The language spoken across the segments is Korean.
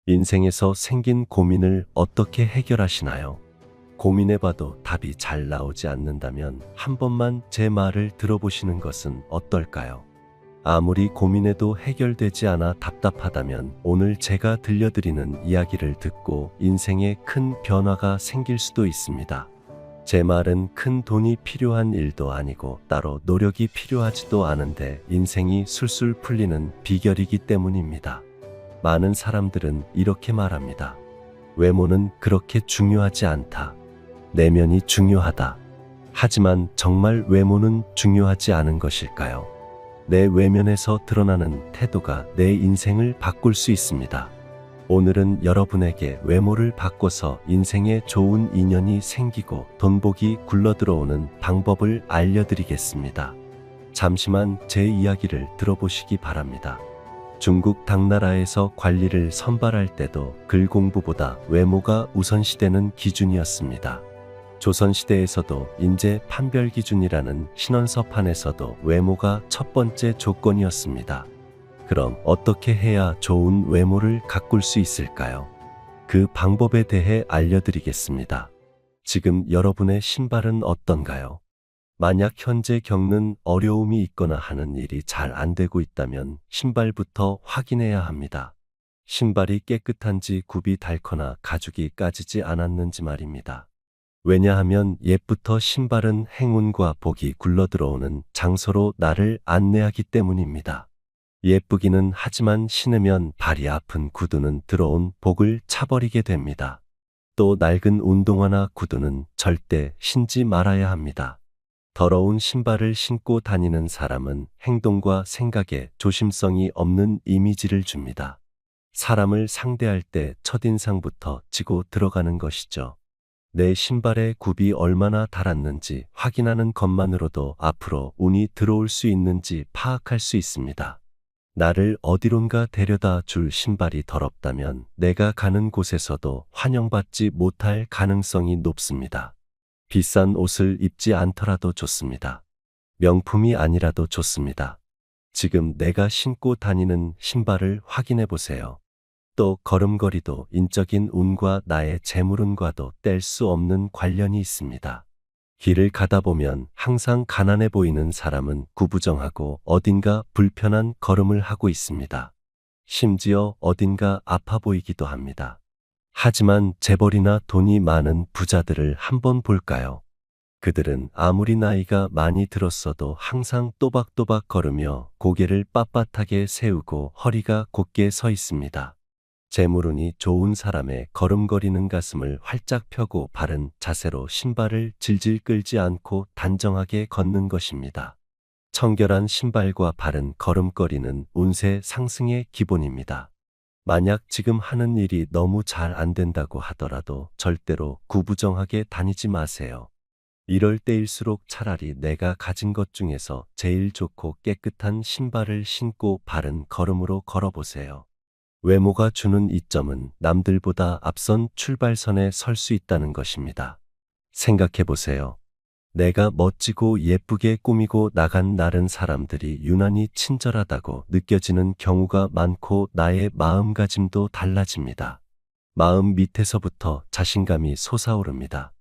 인생에서 생긴 고민을 어떻게 해결하시나요? 고민해봐도 답이 잘 나오지 않는다면 한 번만 제 말을 들어보시는 것은 어떨까요? 아무리 고민해도 해결되지 않아 답답하다면 오늘 제가 들려드리는 이야기를 듣고 인생에 큰 변화가 생길 수도 있습니다. 제 말은 큰 돈이 필요한 일도 아니고 따로 노력이 필요하지도 않은데 인생이 술술 풀리는 비결이기 때문입니다. 많은 사람들은 이렇게 말합니다. 외모는 그렇게 중요하지 않다. 내면이 중요하다. 하지만 정말 외모는 중요하지 않은 것일까요? 내 외면에서 드러나는 태도가 내 인생을 바꿀 수 있습니다. 오늘은 여러분에게 외모를 바꿔서 인생에 좋은 인연이 생기고 돈복이 굴러들어오는 방법을 알려드리겠습니다. 잠시만 제 이야기를 들어보시기 바랍니다. 중국 당나라에서 관리를 선발할 때도 글 공부보다 외모가 우선시되는 기준이었습니다. 조선시대에서도 인재 판별 기준이라는 신원서판에서도 외모가 첫 번째 조건이었습니다. 그럼 어떻게 해야 좋은 외모를 가꿀 수 있을까요? 그 방법에 대해 알려드리겠습니다. 지금 여러분의 신발은 어떤가요? 만약 현재 겪는 어려움이 있거나 하는 일이 잘 안 되고 있다면 신발부터 확인해야 합니다. 신발이 깨끗한지 굽이 닳거나 가죽이 까지지 않았는지 말입니다. 왜냐하면 옛부터 신발은 행운과 복이 굴러들어오는 장소로 나를 안내하기 때문입니다. 예쁘기는 하지만 신으면 발이 아픈 구두는 들어온 복을 차버리게 됩니다. 또 낡은 운동화나 구두는 절대 신지 말아야 합니다. 더러운 신발을 신고 다니는 사람은 행동과 생각에 조심성이 없는 이미지를 줍니다. 사람을 상대할 때 첫인상부터 지고 들어가는 것이죠. 내 신발의 굽이 얼마나 닳았는지 확인하는 것만으로도 앞으로 운이 들어올 수 있는지 파악할 수 있습니다. 나를 어디론가 데려다 줄 신발이 더럽다면 내가 가는 곳에서도 환영받지 못할 가능성이 높습니다. 비싼 옷을 입지 않더라도 좋습니다. 명품이 아니라도 좋습니다. 지금 내가 신고 다니는 신발을 확인해 보세요. 또 걸음걸이도 인적인 운과 나의 재물운과도 뗄 수 없는 관련이 있습니다. 길을 가다 보면 항상 가난해 보이는 사람은 구부정하고 어딘가 불편한 걸음을 하고 있습니다. 심지어 어딘가 아파 보이기도 합니다. 하지만 재벌이나 돈이 많은 부자들을 한번 볼까요? 그들은 아무리 나이가 많이 들었어도 항상 또박또박 걸으며 고개를 빳빳하게 세우고 허리가 곧게 서 있습니다. 재물운이 좋은 사람의 걸음거리는 가슴을 활짝 펴고 바른 자세로 신발을 질질 끌지 않고 단정하게 걷는 것입니다. 청결한 신발과 바른 걸음걸이는 운세 상승의 기본입니다. 만약 지금 하는 일이 너무 잘 안 된다고 하더라도 절대로 구부정하게 다니지 마세요. 이럴 때일수록 차라리 내가 가진 것 중에서 제일 좋고 깨끗한 신발을 신고 바른 걸음으로 걸어보세요. 외모가 주는 이점은 남들보다 앞선 출발선에 설 수 있다는 것입니다. 생각해 보세요. 내가 멋지고 예쁘게 꾸미고 나간 날은 사람들이 유난히 친절하다고 느껴지는 경우가 많고 나의 마음가짐도 달라집니다. 마음 밑에서부터 자신감이 솟아오릅니다.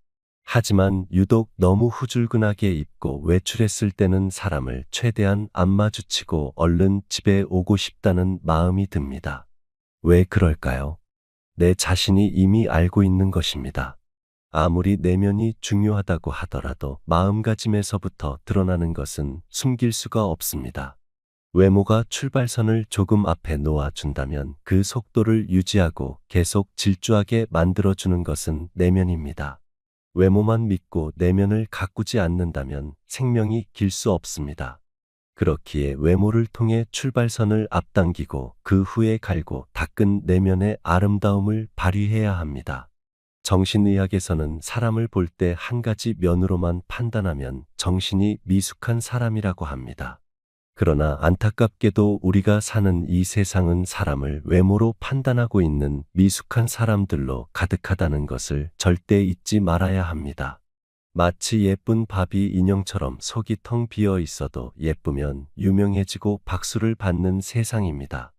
하지만 유독 너무 후줄근하게 입고 외출했을 때는 사람을 최대한 안 마주치고 얼른 집에 오고 싶다는 마음이 듭니다. 왜 그럴까요? 내 자신이 이미 알고 있는 것입니다. 아무리 내면이 중요하다고 하더라도 마음가짐에서부터 드러나는 것은 숨길 수가 없습니다. 외모가 출발선을 조금 앞에 놓아준다면 그 속도를 유지하고 계속 질주하게 만들어주는 것은 내면입니다. 외모만 믿고 내면을 가꾸지 않는다면 생명이 길 수 없습니다. 그렇기에 외모를 통해 출발선을 앞당기고 그 후에 갈고 닦은 내면의 아름다움을 발휘해야 합니다. 정신의학에서는 사람을 볼 때 한 가지 면으로만 판단하면 정신이 미숙한 사람이라고 합니다. 그러나 안타깝게도 우리가 사는 이 세상은 사람을 외모로 판단하고 있는 미숙한 사람들로 가득하다는 것을 절대 잊지 말아야 합니다. 마치 예쁜 바비 인형처럼 속이 텅 비어 있어도 예쁘면 유명해지고 박수를 받는 세상입니다.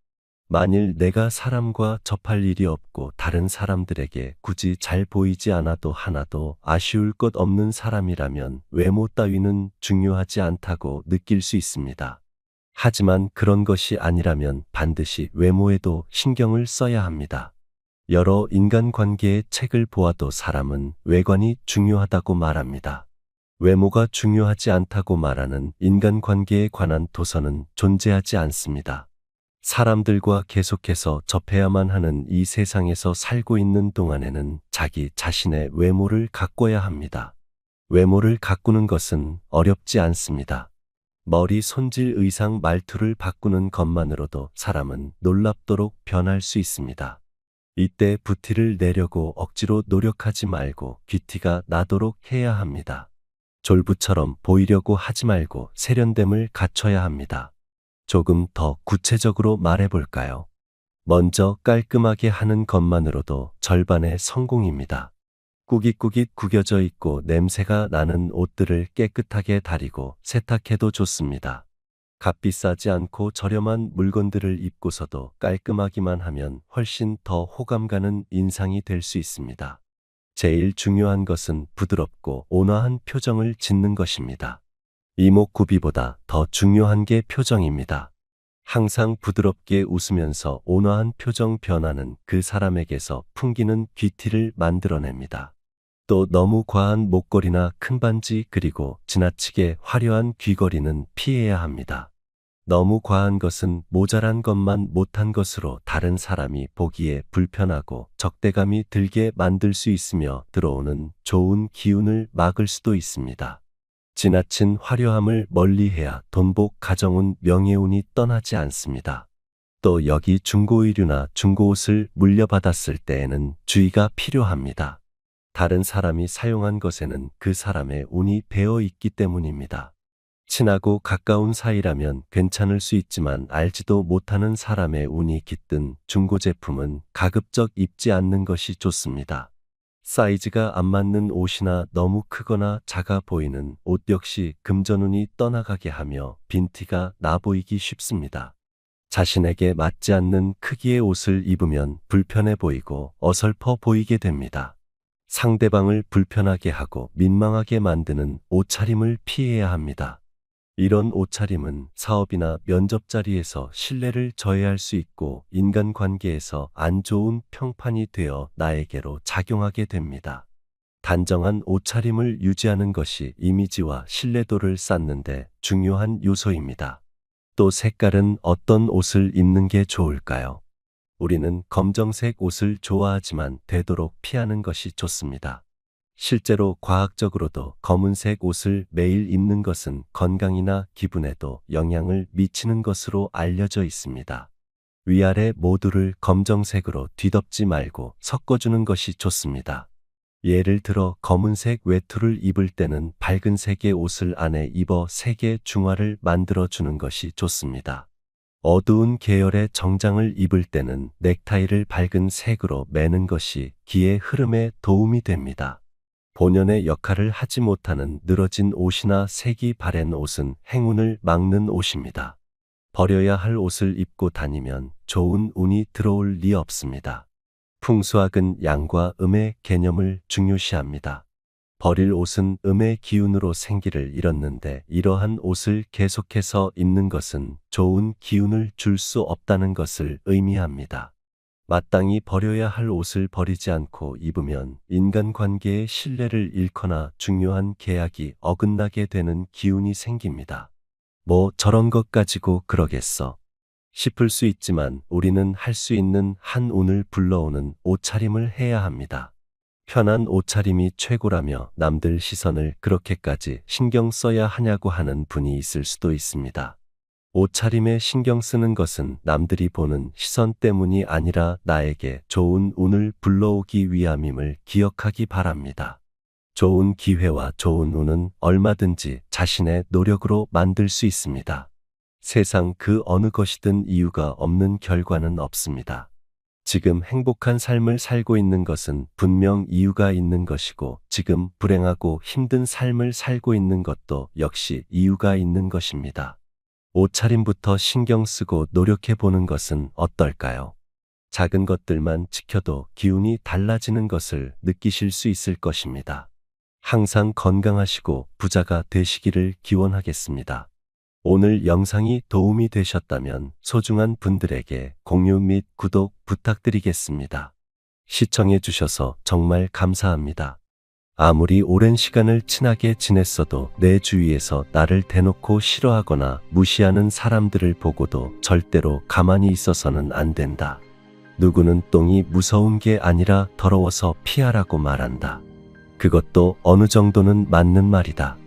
만일 내가 사람과 접할 일이 없고 다른 사람들에게 굳이 잘 보이지 않아도 하나도 아쉬울 것 없는 사람이라면 외모 따위는 중요하지 않다고 느낄 수 있습니다. 하지만 그런 것이 아니라면 반드시 외모에도 신경을 써야 합니다. 여러 인간관계의 책을 보아도 사람은 외관이 중요하다고 말합니다. 외모가 중요하지 않다고 말하는 인간관계에 관한 도서는 존재하지 않습니다. 사람들과 계속해서 접해야만 하는 이 세상에서 살고 있는 동안에는 자기 자신의 외모를 가꿔야 합니다. 외모를 가꾸는 것은 어렵지 않습니다. 머리, 손질, 의상, 말투를 바꾸는 것만으로도 사람은 놀랍도록 변할 수 있습니다. 이때 부티를 내려고 억지로 노력하지 말고 귀티가 나도록 해야 합니다. 졸부처럼 보이려고 하지 말고 세련됨을 갖춰야 합니다. 조금 더 구체적으로 말해볼까요? 먼저 깔끔하게 하는 것만으로도 절반의 성공입니다. 꾸깃꾸깃 구겨져 있고 냄새가 나는 옷들을 깨끗하게 다리고 세탁해도 좋습니다. 값비싸지 않고 저렴한 물건들을 입고서도 깔끔하기만 하면 훨씬 더 호감 가는 인상이 될 수 있습니다. 제일 중요한 것은 부드럽고 온화한 표정을 짓는 것입니다. 이목구비보다 더 중요한 게 표정입니다. 항상 부드럽게 웃으면서 온화한 표정 변화는 그 사람에게서 풍기는 귀티를 만들어냅니다. 또 너무 과한 목걸이나 큰 반지 그리고 지나치게 화려한 귀걸이는 피해야 합니다. 너무 과한 것은 모자란 것만 못한 것으로 다른 사람이 보기에 불편하고 적대감이 들게 만들 수 있으며 들어오는 좋은 기운을 막을 수도 있습니다. 지나친 화려함을 멀리해야 돈복, 가정운, 명예운이 떠나지 않습니다. 또 여기 중고의류나 중고옷을 물려받았을 때에는 주의가 필요합니다. 다른 사람이 사용한 것에는 그 사람의 운이 배어 있기 때문입니다. 친하고 가까운 사이라면 괜찮을 수 있지만 알지도 못하는 사람의 운이 깃든 중고 제품은 가급적 입지 않는 것이 좋습니다. 사이즈가 안 맞는 옷이나 너무 크거나 작아 보이는 옷 역시 금전운이 떠나가게 하며 빈티가 나 보이기 쉽습니다. 자신에게 맞지 않는 크기의 옷을 입으면 불편해 보이고 어설퍼 보이게 됩니다. 상대방을 불편하게 하고 민망하게 만드는 옷차림을 피해야 합니다. 이런 옷차림은 사업이나 면접 자리에서 신뢰를 저해할 수 있고 인간관계에서 안 좋은 평판이 되어 나에게로 작용하게 됩니다. 단정한 옷차림을 유지하는 것이 이미지와 신뢰도를 쌓는데 중요한 요소입니다. 또 색깔은 어떤 옷을 입는 게 좋을까요? 우리는 검정색 옷을 좋아하지만 되도록 피하는 것이 좋습니다. 실제로 과학적으로도 검은색 옷을 매일 입는 것은 건강이나 기분에도 영향을 미치는 것으로 알려져 있습니다. 위아래 모두를 검정색으로 뒤덮지 말고 섞어주는 것이 좋습니다. 예를 들어 검은색 외투를 입을 때는 밝은 색의 옷을 안에 입어 색의 중화를 만들어주는 것이 좋습니다. 어두운 계열의 정장을 입을 때는 넥타이를 밝은 색으로 매는 것이 기의 흐름에 도움이 됩니다. 본연의 역할을 하지 못하는 늘어진 옷이나 색이 바랜 옷은 행운을 막는 옷입니다. 버려야 할 옷을 입고 다니면 좋은 운이 들어올 리 없습니다. 풍수학은 양과 음의 개념을 중요시합니다. 버릴 옷은 음의 기운으로 생기를 잃었는데 이러한 옷을 계속해서 입는 것은 좋은 기운을 줄 수 없다는 것을 의미합니다. 마땅히 버려야 할 옷을 버리지 않고 입으면 인간관계의 신뢰를 잃거나 중요한 계약이 어긋나게 되는 기운이 생깁니다. 뭐 저런 것 가지고 그러겠어 싶을 수 있지만 우리는 할 수 있는 한 운을 불러오는 옷차림을 해야 합니다. 편한 옷차림이 최고라며 남들 시선을 그렇게까지 신경 써야 하냐고 하는 분이 있을 수도 있습니다. 옷차림에 신경 쓰는 것은 남들이 보는 시선 때문이 아니라 나에게 좋은 운을 불러오기 위함임을 기억하기 바랍니다. 좋은 기회와 좋은 운은 얼마든지 자신의 노력으로 만들 수 있습니다. 세상 그 어느 것이든 이유가 없는 결과는 없습니다. 지금 행복한 삶을 살고 있는 것은 분명 이유가 있는 것이고 지금 불행하고 힘든 삶을 살고 있는 것도 역시 이유가 있는 것입니다. 옷차림부터 신경 쓰고 노력해 보는 것은 어떨까요? 작은 것들만 지켜도 기운이 달라지는 것을 느끼실 수 있을 것입니다. 항상 건강하시고 부자가 되시기를 기원하겠습니다. 오늘 영상이 도움이 되셨다면 소중한 분들에게 공유 및 구독 부탁드리겠습니다. 시청해 주셔서 정말 감사합니다. 아무리 오랜 시간을 친하게 지냈어도 내 주위에서 나를 대놓고 싫어하거나 무시하는 사람들을 보고도 절대로 가만히 있어서는 안 된다. 누구는 똥이 무서운 게 아니라 더러워서 피하라고 말한다. 그것도 어느 정도는 맞는 말이다.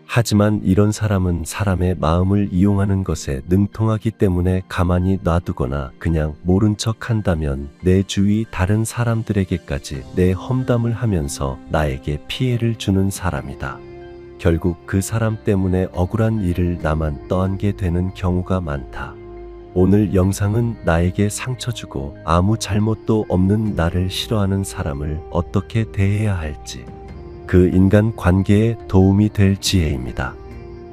하지만 이런 사람은 사람의 마음을 이용하는 것에 능통하기 때문에 가만히 놔두거나 그냥 모른 척 한다면 내 주위 다른 사람들에게까지 내 험담을 하면서 나에게 피해를 주는 사람이다. 결국 그 사람 때문에 억울한 일을 나만 떠안게 되는 경우가 많다. 오늘 영상은 나에게 상처 주고 아무 잘못도 없는 나를 싫어하는 사람을 어떻게 대해야 할지, 그 인간 관계에 도움이 될 지혜입니다.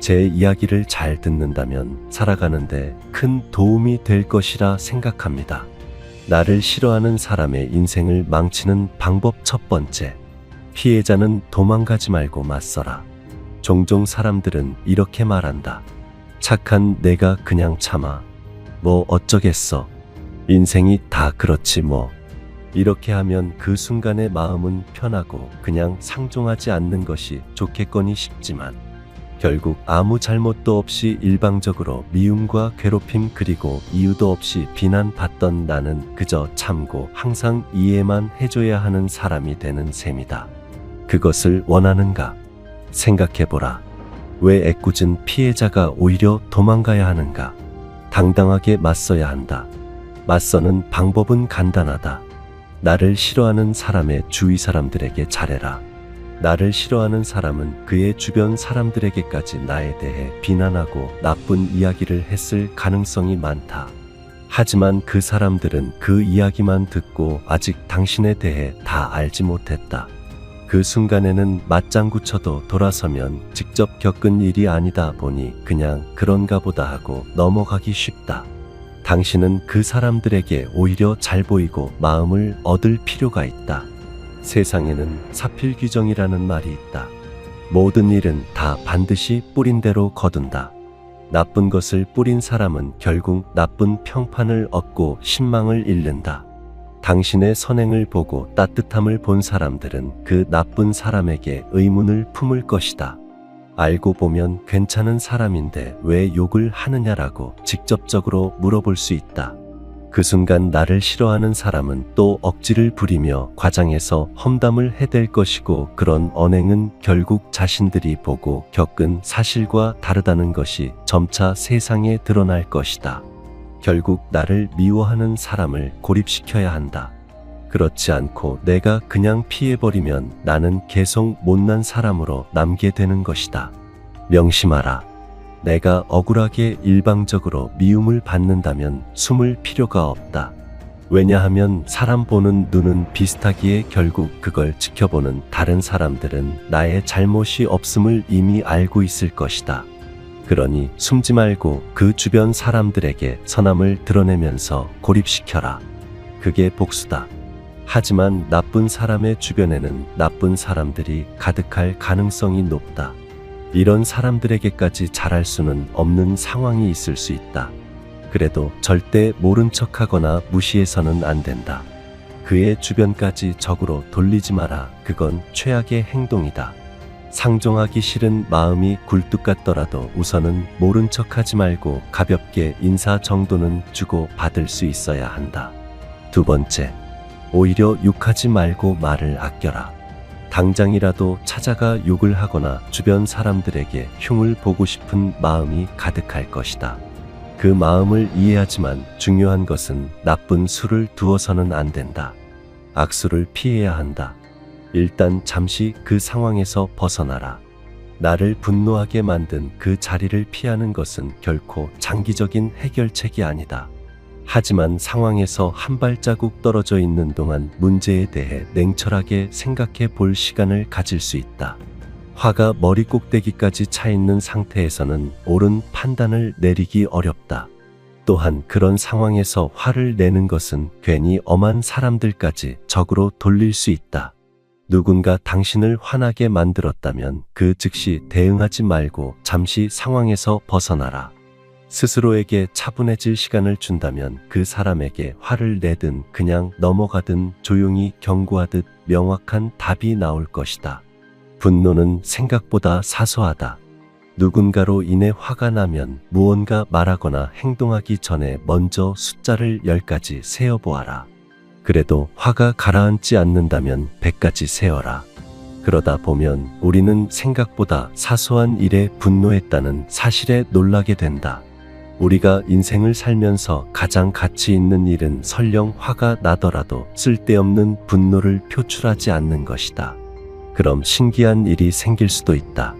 제 이야기를 잘 듣는다면 살아가는데 큰 도움이 될 것이라 생각합니다. 나를 싫어하는 사람의 인생을 망치는 방법 첫 번째, 피해자는 도망가지 말고 맞서라. 종종 사람들은 이렇게 말한다. 착한 내가 그냥 참아. 뭐 어쩌겠어. 인생이 다 그렇지 뭐. 이렇게 하면 그 순간의 마음은 편하고 그냥 상종하지 않는 것이 좋겠거니 싶지만 결국 아무 잘못도 없이 일방적으로 미움과 괴롭힘 그리고 이유도 없이 비난받던 나는 그저 참고 항상 이해만 해줘야 하는 사람이 되는 셈이다. 그것을 원하는가? 생각해보라. 왜 애꿎은 피해자가 오히려 도망가야 하는가? 당당하게 맞서야 한다. 맞서는 방법은 간단하다. 나를 싫어하는 사람의 주위 사람들에게 잘해라. 나를 싫어하는 사람은 그의 주변 사람들에게까지 나에 대해 비난하고 나쁜 이야기를 했을 가능성이 많다. 하지만 그 사람들은 그 이야기만 듣고 아직 당신에 대해 다 알지 못했다. 그 순간에는 맞장구 쳐도 돌아서면 직접 겪은 일이 아니다 보니 그냥 그런가 보다 하고 넘어가기 쉽다. 당신은 그 사람들에게 오히려 잘 보이고 마음을 얻을 필요가 있다. 세상에는 사필규정이라는 말이 있다. 모든 일은 다 반드시 뿌린 대로 거둔다. 나쁜 것을 뿌린 사람은 결국 나쁜 평판을 얻고 신망을 잃는다. 당신의 선행을 보고 따뜻함을 본 사람들은 그 나쁜 사람에게 의문을 품을 것이다. 알고 보면 괜찮은 사람인데 왜 욕을 하느냐라고 직접적으로 물어볼 수 있다. 그 순간 나를 싫어하는 사람은 또 억지를 부리며 과장해서 험담을 해댈 것이고 그런 언행은 결국 자신들이 보고 겪은 사실과 다르다는 것이 점차 세상에 드러날 것이다. 결국 나를 미워하는 사람을 고립시켜야 한다. 그렇지 않고 내가 그냥 피해버리면 나는 계속 못난 사람으로 남게 되는 것이다. 명심하라. 내가 억울하게 일방적으로 미움을 받는다면 숨을 필요가 없다. 왜냐하면 사람 보는 눈은 비슷하기에 결국 그걸 지켜보는 다른 사람들은 나의 잘못이 없음을 이미 알고 있을 것이다. 그러니 숨지 말고 그 주변 사람들에게 선함을 드러내면서 고립시켜라. 그게 복수다. 하지만 나쁜 사람의 주변에는 나쁜 사람들이 가득할 가능성이 높다. 이런 사람들에게까지 잘할 수는 없는 상황이 있을 수 있다. 그래도 절대 모른 척하거나 무시해서는 안 된다. 그의 주변까지 적으로 돌리지 마라. 그건 최악의 행동이다. 상종하기 싫은 마음이 굴뚝 같더라도 우선은 모른 척하지 말고 가볍게 인사 정도는 주고 받을 수 있어야 한다. 두 번째, 오히려 욕하지 말고 말을 아껴라. 당장이라도 찾아가 욕을 하거나 주변 사람들에게 흉을 보고 싶은 마음이 가득할 것이다. 그 마음을 이해하지만 중요한 것은 나쁜 수를 두어서는 안 된다. 악수를 피해야 한다. 일단 잠시 그 상황에서 벗어나라. 나를 분노하게 만든 그 자리를 피하는 것은 결코 장기적인 해결책이 아니다. 하지만 상황에서 한 발자국 떨어져 있는 동안 문제에 대해 냉철하게 생각해 볼 시간을 가질 수 있다. 화가 머리 꼭대기까지 차 있는 상태에서는 옳은 판단을 내리기 어렵다. 또한 그런 상황에서 화를 내는 것은 괜히 엄한 사람들까지 적으로 돌릴 수 있다. 누군가 당신을 화나게 만들었다면 그 즉시 대응하지 말고 잠시 상황에서 벗어나라. 스스로에게 차분해질 시간을 준다면 그 사람에게 화를 내든 그냥 넘어가든 조용히 경고하듯 명확한 답이 나올 것이다. 분노는 생각보다 사소하다. 누군가로 인해 화가 나면 무언가 말하거나 행동하기 전에 먼저 숫자를 10까지 세어보아라. 그래도 화가 가라앉지 않는다면 100까지 세어라. 그러다 보면 우리는 생각보다 사소한 일에 분노했다는 사실에 놀라게 된다. 우리가 인생을 살면서 가장 가치 있는 일은 설령 화가 나더라도 쓸데없는 분노를 표출하지 않는 것이다. 그럼 신기한 일이 생길 수도 있다.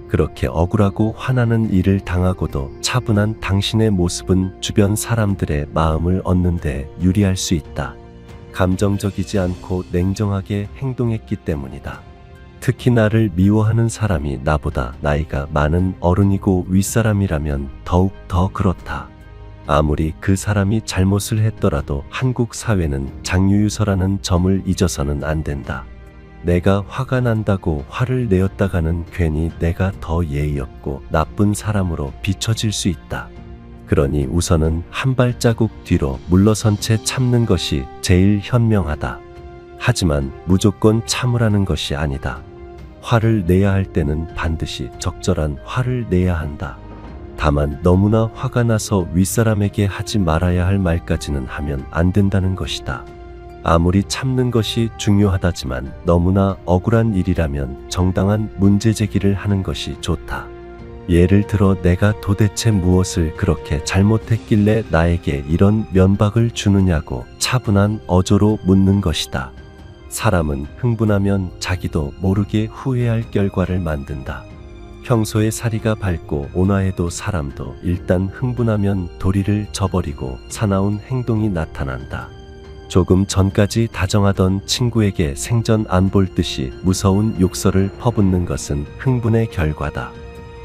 그렇게 억울하고 화나는 일을 당하고도 차분한 당신의 모습은 주변 사람들의 마음을 얻는 데 유리할 수 있다. 감정적이지 않고 냉정하게 행동했기 때문이다. 특히 나를 미워하는 사람이 나보다 나이가 많은 어른이고 윗사람이라면 더욱 더 그렇다. 아무리 그 사람이 잘못을 했더라도 한국 사회는 장유유서라는 점을 잊어서는 안 된다. 내가 화가 난다고 화를 내었다가는 괜히 내가 더 예의 없고 나쁜 사람으로 비춰질 수 있다. 그러니 우선은 한 발자국 뒤로 물러선 채 참는 것이 제일 현명하다. 하지만 무조건 참으라는 것이 아니다. 화를 내야 할 때는 반드시 적절한 화를 내야 한다. 다만 너무나 화가 나서 윗사람에게 하지 말아야 할 말까지는 하면 안 된다는 것이다. 아무리 참는 것이 중요하다지만 너무나 억울한 일이라면 정당한 문제 제기를 하는 것이 좋다. 예를 들어 내가 도대체 무엇을 그렇게 잘못했길래 나에게 이런 면박을 주느냐고 차분한 어조로 묻는 것이다. 사람은 흥분하면 자기도 모르게 후회할 결과를 만든다. 평소에 사리가 밝고 온화해도 사람도 일단 흥분하면 도리를 저버리고 사나운 행동이 나타난다. 조금 전까지 다정하던 친구에게 생전 안 볼 듯이 무서운 욕설을 퍼붓는 것은 흥분의 결과다.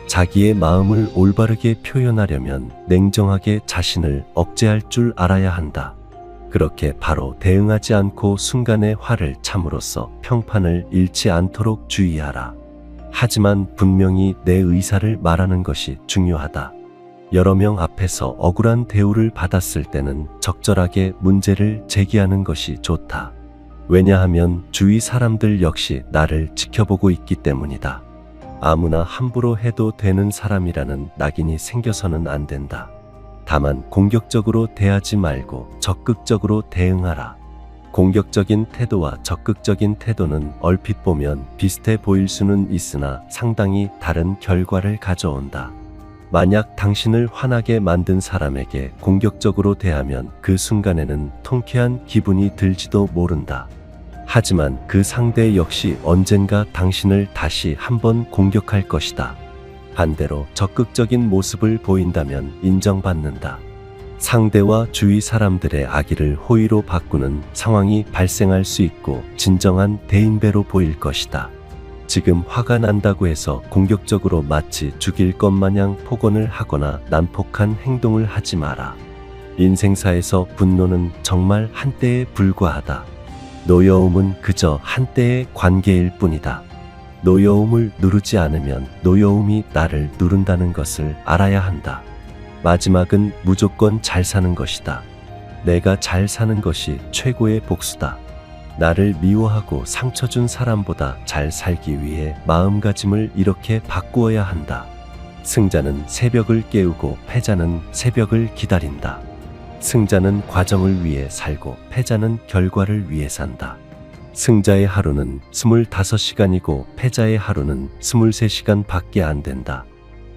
자기의 마음을 올바르게 표현하려면 냉정하게 자신을 억제할 줄 알아야 한다. 그렇게 바로 대응하지 않고 순간의 화를 참으로써 평판을 잃지 않도록 주의하라. 하지만 분명히 내 의사를 말하는 것이 중요하다. 여러 명 앞에서 억울한 대우를 받았을 때는 적절하게 문제를 제기하는 것이 좋다. 왜냐하면 주위 사람들 역시 나를 지켜보고 있기 때문이다. 아무나 함부로 해도 되는 사람이라는 낙인이 생겨서는 안 된다. 다만 공격적으로 대하지 말고 적극적으로 대응하라. 공격적인 태도와 적극적인 태도는 얼핏 보면 비슷해 보일 수는 있으나 상당히 다른 결과를 가져온다. 만약 당신을 화나게 만든 사람에게 공격적으로 대하면 그 순간에는 통쾌한 기분이 들지도 모른다. 하지만 그 상대 역시 언젠가 당신을 다시 한번 공격할 것이다. 반대로 적극적인 모습을 보인다면 인정받는다. 상대와 주위 사람들의 악의를 호의로 바꾸는 상황이 발생할 수 있고 진정한 대인배로 보일 것이다. 지금 화가 난다고 해서 공격적으로 마치 죽일 것 마냥 폭언을 하거나 난폭한 행동을 하지 마라. 인생사에서 분노는 정말 한때에 불과하다. 노여움은 그저 한때의 관계일 뿐이다. 노여움을 누르지 않으면 노여움이 나를 누른다는 것을 알아야 한다. 마지막은 무조건 잘 사는 것이다. 내가 잘 사는 것이 최고의 복수다. 나를 미워하고 상처 준 사람보다 잘 살기 위해 마음가짐을 이렇게 바꾸어야 한다. 승자는 새벽을 깨우고 패자는 새벽을 기다린다. 승자는 과정을 위해 살고 패자는 결과를 위해 산다. 승자의 하루는 25시간이고 패자의 하루는 23시간 밖에 안 된다.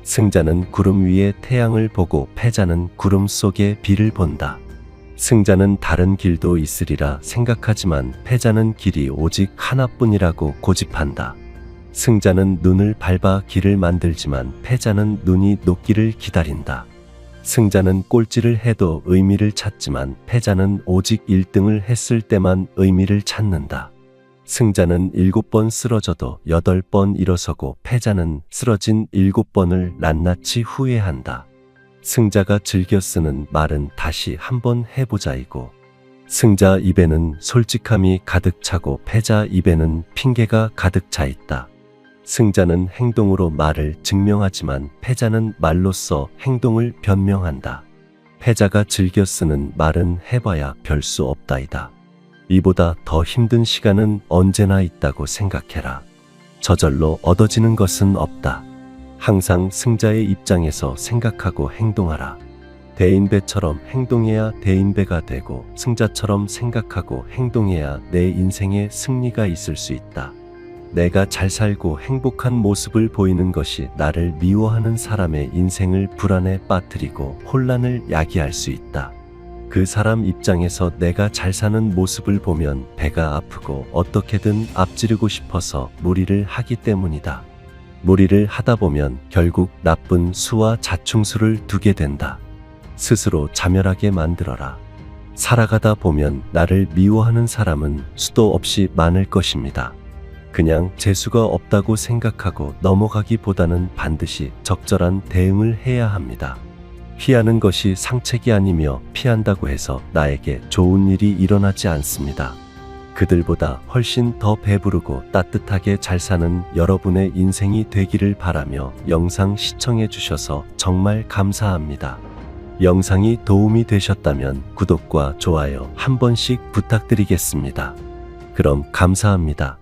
승자는 구름 위에 태양을 보고 패자는 구름 속에 비를 본다. 승자는 다른 길도 있으리라 생각하지만 패자는 길이 오직 하나뿐이라고 고집한다. 승자는 눈을 밟아 길을 만들지만 패자는 눈이 녹기를 기다린다. 승자는 꼴찌를 해도 의미를 찾지만 패자는 오직 1등을 했을 때만 의미를 찾는다. 승자는 7번 쓰러져도 8번 일어서고 패자는 쓰러진 7번을 낱낱이 후회한다. 승자가 즐겨 쓰는 말은 다시 한번 해보자이고, 승자 입에는 솔직함이 가득 차고 패자 입에는 핑계가 가득 차 있다. 승자는 행동으로 말을 증명하지만 패자는 말로써 행동을 변명한다. 패자가 즐겨 쓰는 말은 해봐야 별 수 없다이다. 이보다 더 힘든 시간은 언제나 있다고 생각해라. 저절로 얻어지는 것은 없다. 항상 승자의 입장에서 생각하고 행동하라. 대인배처럼 행동해야 대인배가 되고 승자처럼 생각하고 행동해야 내 인생에 승리가 있을 수 있다. 내가 잘 살고 행복한 모습을 보이는 것이 나를 미워하는 사람의 인생을 불안에 빠뜨리고 혼란을 야기할 수 있다. 그 사람 입장에서 내가 잘 사는 모습을 보면 배가 아프고 어떻게든 앞지르고 싶어서 무리를 하기 때문이다. 무리를 하다 보면 결국 나쁜 수와 자충수를 두게 된다. 스스로 자멸하게 만들어라. 살아가다 보면 나를 미워하는 사람은 수도 없이 많을 것입니다. 그냥 재수가 없다고 생각하고 넘어가기보다는 반드시 적절한 대응을 해야 합니다. 피하는 것이 상책이 아니며 피한다고 해서 나에게 좋은 일이 일어나지 않습니다. 그들보다 훨씬 더 배부르고 따뜻하게 잘 사는 여러분의 인생이 되기를 바라며 영상 시청해 주셔서 정말 감사합니다. 영상이 도움이 되셨다면 구독과 좋아요 한 번씩 부탁드리겠습니다. 그럼 감사합니다.